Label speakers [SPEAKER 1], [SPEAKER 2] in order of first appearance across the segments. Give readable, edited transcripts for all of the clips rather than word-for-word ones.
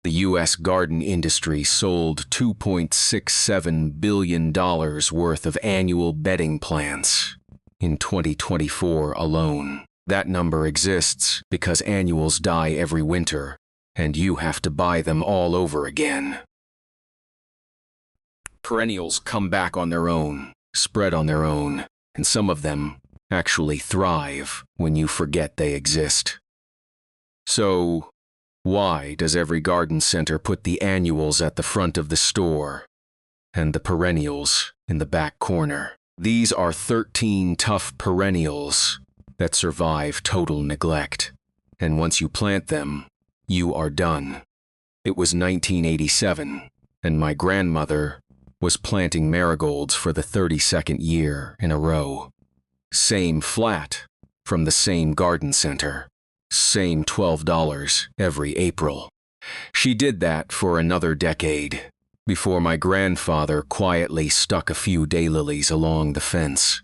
[SPEAKER 1] The U.S. garden industry sold $2.67 billion worth of annual bedding plants in 2024 alone. That number exists because annuals die every winter, and you have to buy them all over again. Perennials come back on their own, spread on their own, and some of them actually thrive when you forget they exist. So, why does every garden center put the annuals at the front of the store and the perennials in the back corner? These are 13 tough perennials that survive total neglect, and once you plant them, you are done. It was 1987, and my grandmother was planting marigolds for the 32nd year in a row. Same flat, from the same garden center. Same $12 every April. She did that for another decade, before my grandfather quietly stuck a few daylilies along the fence.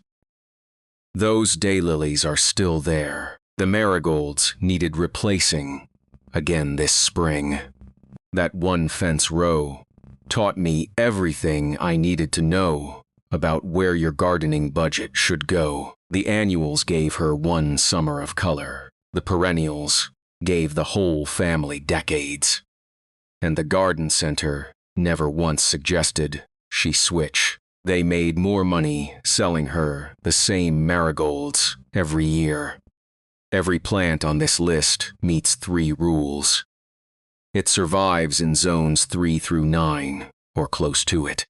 [SPEAKER 1] Those daylilies are still there. The marigolds needed replacing again this spring. That one fence row taught me everything I needed to know about where your gardening budget should go. The annuals gave her one summer of color. The perennials gave the whole family decades. And the garden center never once suggested she switch. They made more money selling her the same marigolds every year. Every plant on this list meets 3 rules. It survives in zones 3 through 9, or close to it.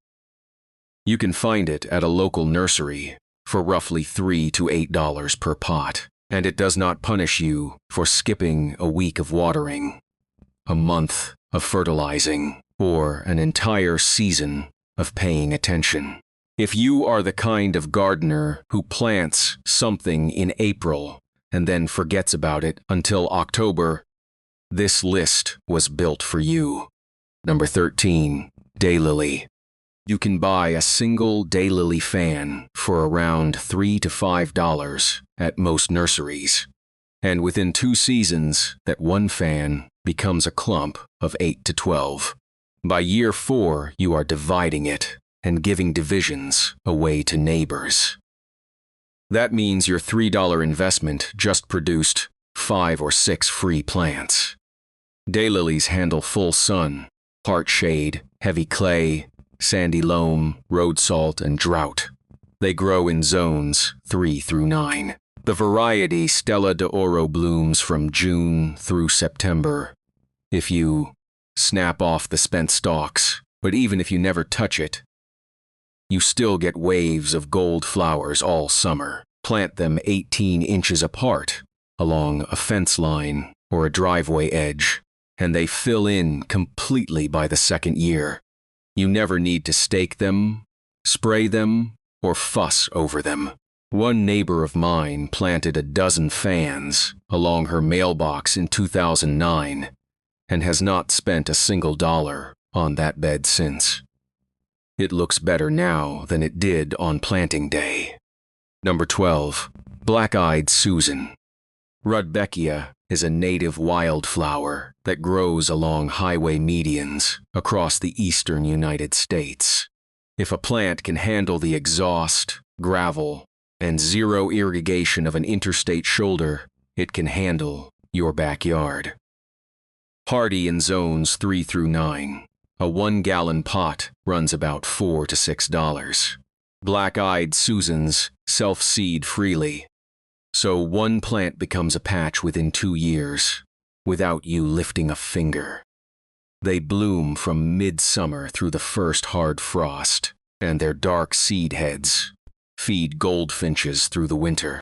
[SPEAKER 1] You can find it at a local nursery for roughly $3 to $8 per pot, and it does not punish you for skipping a week of watering, a month of fertilizing, or an entire season of paying attention. If you are the kind of gardener who plants something in April and then forgets about it until October, this list was built for you. Number 13, daylily. You can buy a single daylily fan for around $3 to $5 at most nurseries. And within 2 seasons, that one fan becomes a clump of 8 to 12. By year 4, you are dividing it and giving divisions away to neighbors. That means your $3 investment just produced 5 or 6 free plants. Daylilies handle full sun, part shade, heavy clay, sandy loam, road salt, and drought. They grow in zones 3 through 9. The variety Stella d'Oro blooms from June through September. If you snap off the spent stalks, but even if you never touch it, you still get waves of gold flowers all summer. Plant them 18 inches apart along a fence line or a driveway edge, and they fill in completely by the 2nd year. You never need to stake them, spray them, or fuss over them. One neighbor of mine planted a dozen fans along her mailbox in 2009 and has not spent a single dollar on that bed since. It looks better now than it did on planting day. Number 12, black-eyed Susan. Rudbeckia is a native wildflower that grows along highway medians across the eastern United States. If a plant can handle the exhaust, gravel, and zero irrigation of an interstate shoulder, it can handle your backyard. Hardy in zones 3 through 9. A 1-gallon pot runs about $4 to $6. Black-eyed Susans self-seed freely, so one plant becomes a patch within 2 years, without you lifting a finger. They bloom from midsummer through the first hard frost, and their dark seed heads feed goldfinches through the winter.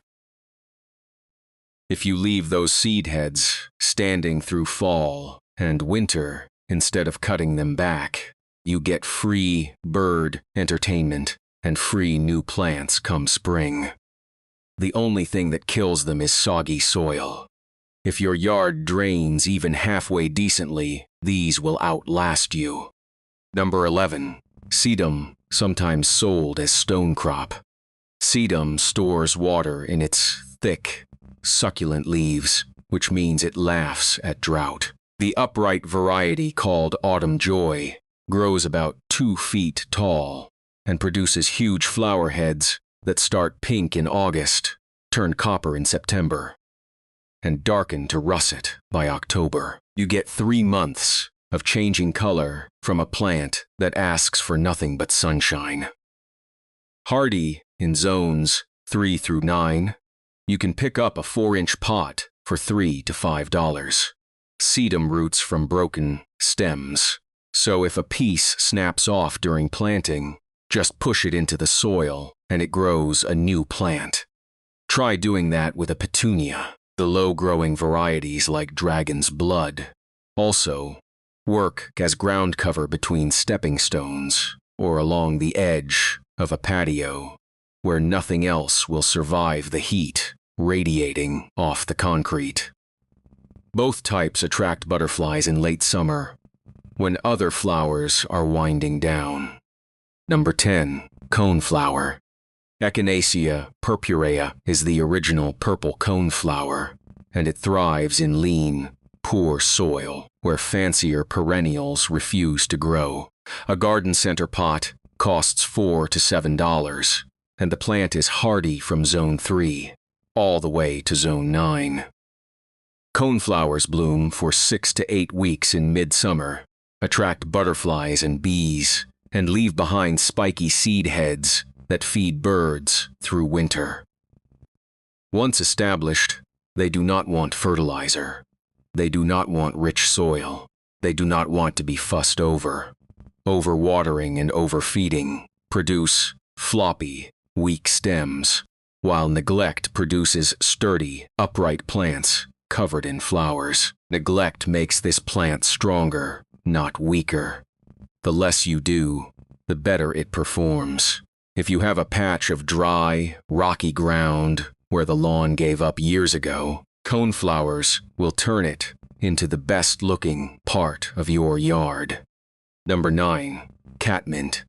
[SPEAKER 1] If you leave those seed heads standing through fall and winter instead of cutting them back, you get free bird entertainment and free new plants come spring. The only thing that kills them is soggy soil. If your yard drains even halfway decently, these will outlast you. Number 11, sedum, sometimes sold as stone crop. Sedum stores water in its thick, succulent leaves, which means it laughs at drought. The upright variety called Autumn Joy grows about 2 feet tall and produces huge flower heads that start pink in August, turn copper in September, and darken to russet by October. You get 3 months of changing color from a plant that asks for nothing but sunshine. Hardy in zones 3 through 9, you can pick up a 4-inch pot for $3 to $5. Sedum roots from broken stems, so if a piece snaps off during planting, just push it into the soil and it grows a new plant. Try doing that with a petunia. The low-growing varieties like Dragon's Blood also work as ground cover between stepping stones or along the edge of a patio where nothing else will survive the heat radiating off the concrete. Both types attract butterflies in late summer when other flowers are winding down. Number 10. Coneflower. Echinacea purpurea is the original purple coneflower, and it thrives in lean, poor soil where fancier perennials refuse to grow. A garden center pot costs $4 to $7, and the plant is hardy from zone 3 all the way to zone 9. Coneflowers bloom for 6 to 8 weeks in midsummer, attract butterflies and bees, and leave behind spiky seed heads that feed birds through winter. Once established, they do not want fertilizer. They do not want rich soil. They do not want to be fussed over. Overwatering and overfeeding produce floppy, weak stems, while neglect produces sturdy, upright plants covered in flowers. Neglect makes this plant stronger, not weaker. The less you do, the better it performs. If you have a patch of dry, rocky ground where the lawn gave up years ago, coneflowers will turn it into the best-looking part of your yard. Number 9. Catmint.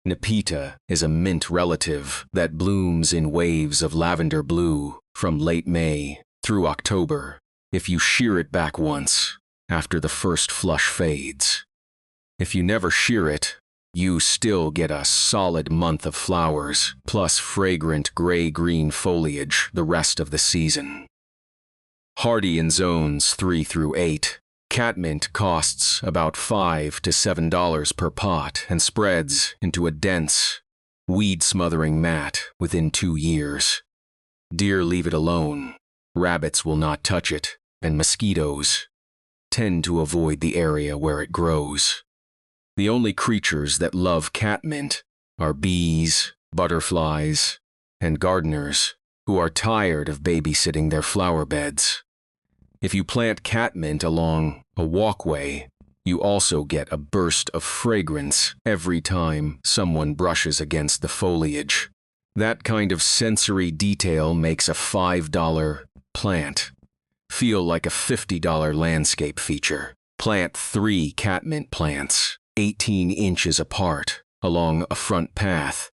[SPEAKER 1] Nepeta is a mint relative that blooms in waves of lavender blue from late May through October if you shear it back once after the first flush fades. If you never shear it, you still get a solid month of flowers, plus fragrant gray-green foliage the rest of the season. Hardy in zones 3 through 8, catmint costs about $5 to $7 per pot and spreads into a dense, weed-smothering mat within 2 years. Deer leave it alone, rabbits will not touch it, and mosquitoes tend to avoid the area where it grows. The only creatures that love catmint are bees, butterflies, and gardeners who are tired of babysitting their flower beds. If you plant catmint along a walkway, you also get a burst of fragrance every time someone brushes against the foliage. That kind of sensory detail makes a $5 plant feel like a $50 landscape feature. Plant 3 catmint plants 18 inches apart along a front path,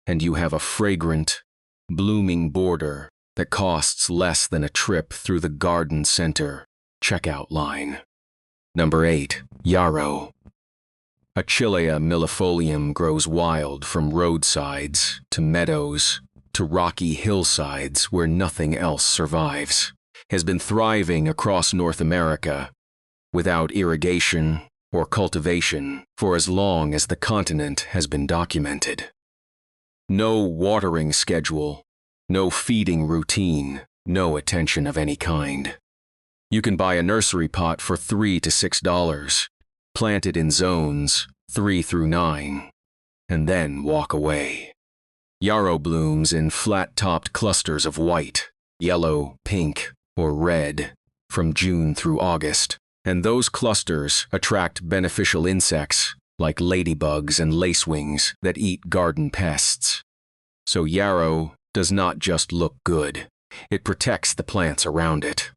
[SPEAKER 1] and you have a fragrant, blooming border that costs less than a trip through the garden center checkout line. Number 8. Yarrow. Achillea millefolium grows wild from roadsides to meadows to rocky hillsides where nothing else survives. Has been thriving across North America without irrigation or cultivation for as long as the continent has been documented. No watering schedule, no feeding routine, no attention of any kind. You can buy a nursery pot for $3 to $6, plant it in zones 3 through 9, and then walk away. Yarrow blooms in flat-topped clusters of white, yellow, pink, or red from June through August. And those clusters attract beneficial insects like ladybugs and lacewings that eat garden pests. So yarrow does not just look good, it protects the plants around it.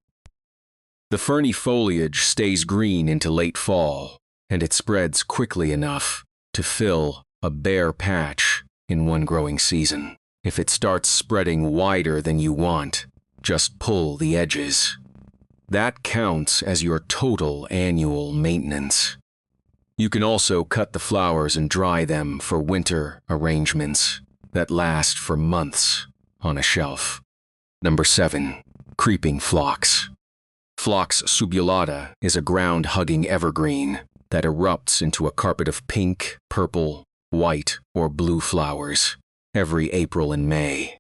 [SPEAKER 1] The ferny foliage stays green into late fall, and it spreads quickly enough to fill a bare patch in one growing season. If it starts spreading wider than you want, just pull the edges. That counts as your total annual maintenance. You can also cut the flowers and dry them for winter arrangements that last for months on a shelf. Number 7. Creeping phlox. Phlox subulata is a ground-hugging evergreen that erupts into a carpet of pink, purple, white, or blue flowers every April and May.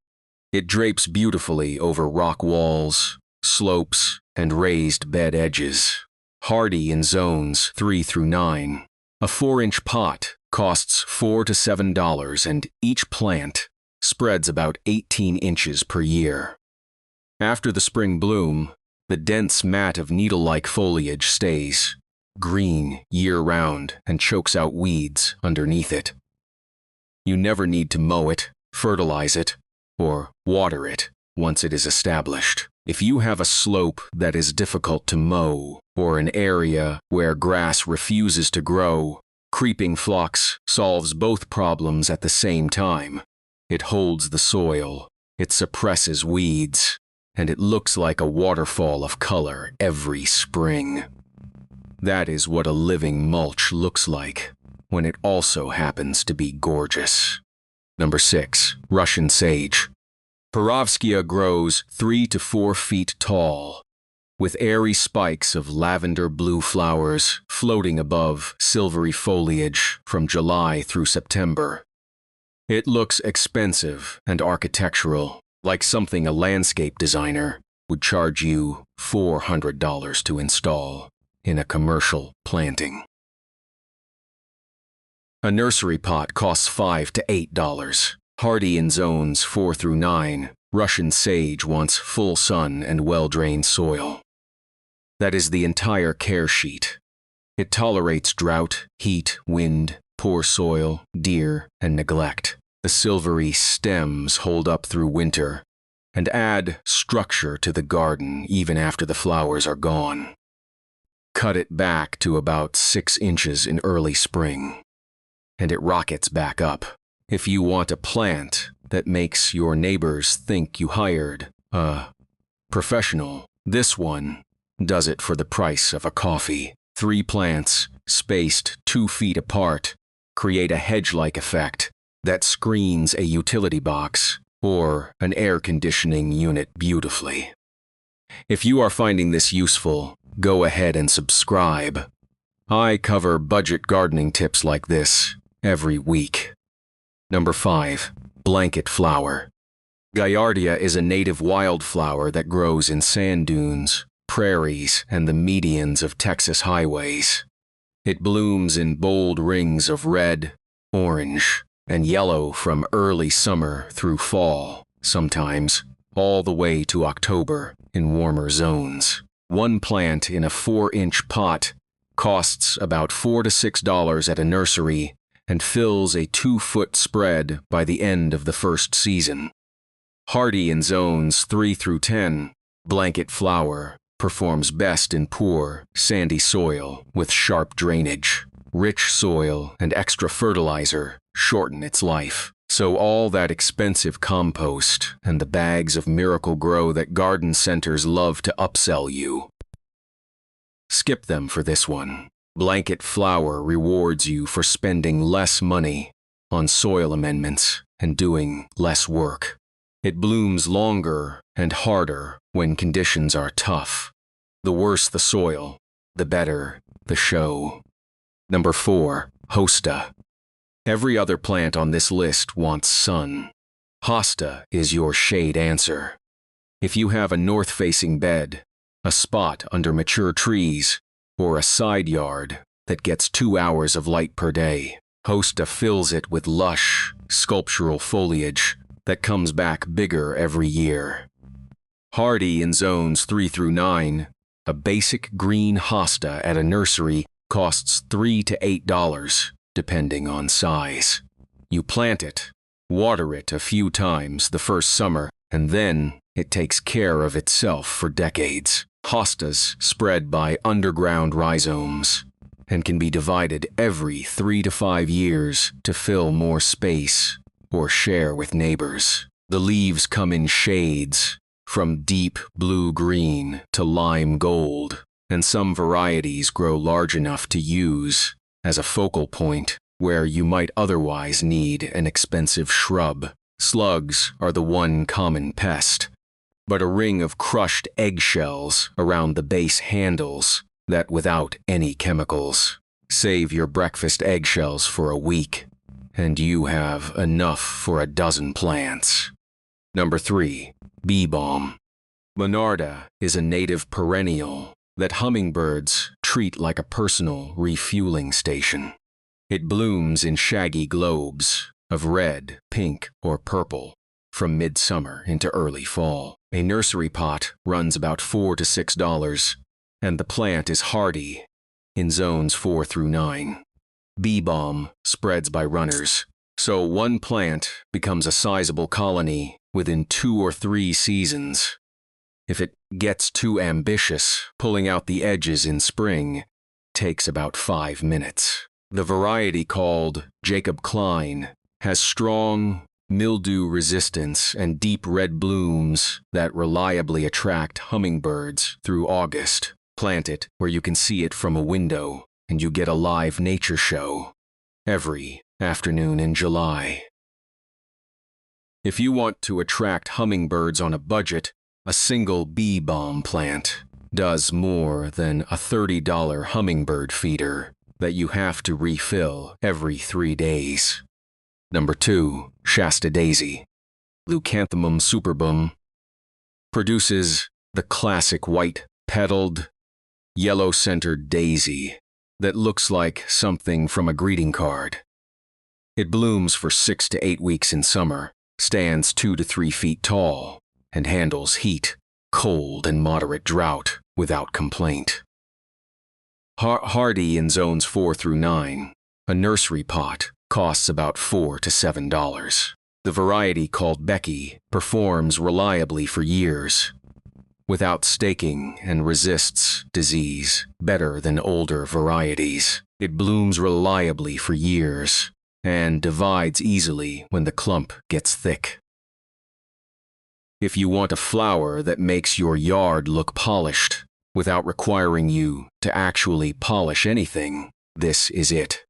[SPEAKER 1] It drapes beautifully over rock walls, slopes, and raised bed edges. Hardy in zones 3 through 9. A 4-inch pot costs $4 to $7, and each plant spreads about 18 inches per year. After the spring bloom, the dense mat of needle-like foliage stays green year-round and chokes out weeds underneath it. You never need to mow it, fertilize it, or water it once it is established. If you have a slope that is difficult to mow or an area where grass refuses to grow, creeping phlox solves both problems at the same time. It holds the soil, it suppresses weeds, and it looks like a waterfall of color every spring. That is what a living mulch looks like when it also happens to be gorgeous. Number 6. Russian sage. Perovskia grows 3 to 4 feet tall, with airy spikes of lavender blue flowers floating above silvery foliage from July through September. It looks expensive and architectural, like something a landscape designer would charge you $400 to install in a commercial planting. A nursery pot costs $5 to $8. Hardy in zones 4 through 9, Russian sage wants full sun and well-drained soil. That is the entire care sheet. It tolerates drought, heat, wind, poor soil, deer, and neglect. The silvery stems hold up through winter and add structure to the garden even after the flowers are gone. Cut it back to about 6 inches in early spring, and it rockets back up. If you want a plant that makes your neighbors think you hired a professional, this one does it for the price of a coffee. 3 plants, spaced 2 feet apart, create a hedge-like effect that screens a utility box or an air conditioning unit beautifully. If you are finding this useful, go ahead and subscribe. I cover budget gardening tips like this every week. Number 5. Blanket flower. Gaillardia is a native wildflower that grows in sand dunes, prairies, and the medians of Texas highways. It blooms in bold rings of red, orange, and yellow from early summer through fall, sometimes all the way to October in warmer zones. One plant in a 4-inch pot costs about $4 to $6 at a nursery and fills a 2-foot spread by the end of the first season. Hardy in zones 3 through 10, blanket flower performs best in poor, sandy soil with sharp drainage. Rich soil and extra fertilizer shorten its life, so all that expensive compost and the bags of Miracle-Gro that garden centers love to upsell you, skip them for this one. Blanket flower rewards you for spending less money on soil amendments and doing less work. It blooms longer and harder when conditions are tough. The worse the soil, the better the show. Number 4. Hosta. Every other plant on this list wants sun. Hosta is your shade answer. If you have a north-facing bed, a spot under mature trees, or a side yard that gets 2 hours of light per day, Hosta fills it with lush, sculptural foliage that comes back bigger every year. Hardy in zones 3 through 9, a basic green hosta at a nursery costs $3 to $8, depending on size. You plant it, water it a few times the first summer, and then it takes care of itself for decades. Hostas spread by underground rhizomes and can be divided every 3 to 5 years to fill more space or share with neighbors. The leaves come in shades, from deep blue-green to lime gold, and some varieties grow large enough to use as a focal point where you might otherwise need an expensive shrub. Slugs are the one common pest, but a ring of crushed eggshells around the base handles that without any chemicals. Save your breakfast eggshells for a week, and you have enough for a dozen plants. Number 3. Bee balm. Monarda is a native perennial that hummingbirds treat like a personal refueling station. It blooms in shaggy globes of red, pink, or purple from midsummer into early fall. A nursery pot runs about $4 to $6, and the plant is hardy in zones 4 through 9. Bee balm spreads by runners, so one plant becomes a sizable colony within 2 or 3 seasons. If it gets too ambitious, pulling out the edges in spring takes about 5 minutes. The variety called Jacob Klein has strong mildew resistance and deep red blooms that reliably attract hummingbirds through August. Plant it where you can see it from a window, and you get a live nature show every afternoon in July. If you want to attract hummingbirds on a budget, a single bee balm plant does more than a $30 hummingbird feeder that you have to refill every 3 days. Number 2. Shasta daisy. Leucanthemum superbum produces the classic white-petaled, yellow-centered daisy that looks like something from a greeting card. It blooms for 6 to 8 weeks in summer, stands 2 to 3 feet tall, and handles heat, cold, and moderate drought without complaint. Hardy in zones 4 through 9, a nursery pot costs about $4 to $7. The variety called Becky performs reliably for years, without staking, and resists disease better than older varieties. It blooms reliably for years and divides easily when the clump gets thick. If you want a flower that makes your yard look polished without requiring you to actually polish anything, this is it.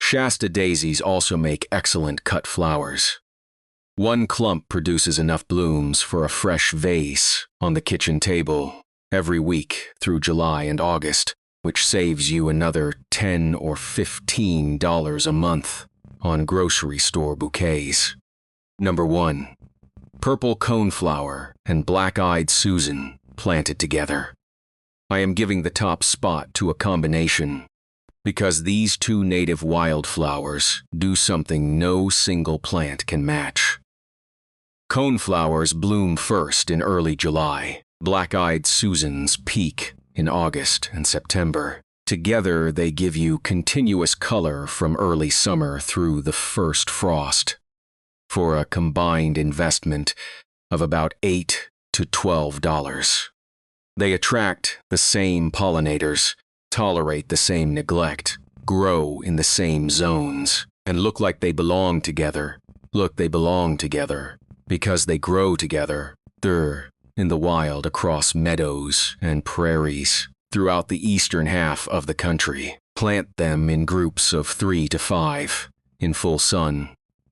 [SPEAKER 1] Shasta daisies also make excellent cut flowers. One clump produces enough blooms for a fresh vase on the kitchen table every week through July and August, which saves you another $10 or $15 a month on grocery store bouquets. Number 1. Purple coneflower and black-eyed Susan planted together. I am giving the top spot to a combination because these 2 native wildflowers do something no single plant can match. Coneflowers bloom first in early July. Black-eyed Susans peak in August and September. Together, they give you continuous color from early summer through the first frost, for a combined investment of about $8 to $12. They attract the same pollinators, tolerate the same neglect, grow in the same zones, and look like they belong together. They belong together because they grow together. They're in the wild across meadows and prairies throughout the eastern half of the country. Plant them in groups of 3 to 5 in full sun.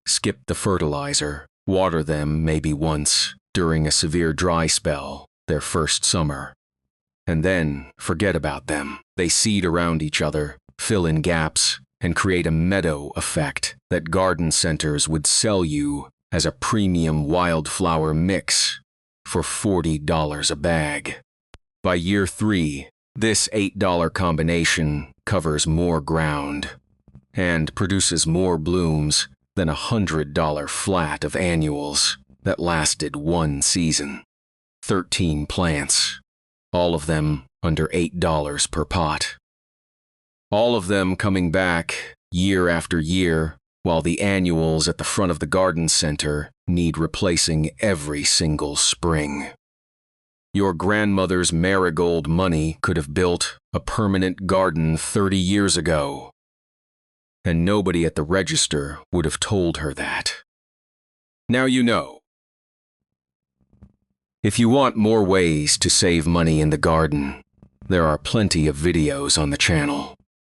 [SPEAKER 1] Skip the fertilizer. Water them maybe once during a severe dry spell their first summer. And then forget about them. They seed around each other, fill in gaps, and create a meadow effect that garden centers would sell you as a premium wildflower mix for $40 a bag. By year 3, this $8 combination covers more ground and produces more blooms than a $100 flat of annuals that lasted 1 season. 13 plants, all of them under $8 per pot. All of them coming back year after year, while the annuals at the front of the garden center need replacing every single spring. Your grandmother's marigold money could have built a permanent garden 30 years ago, and nobody at the register would have told her that. Now you know. If you want more ways to save money in the garden, there are plenty of videos on the channel.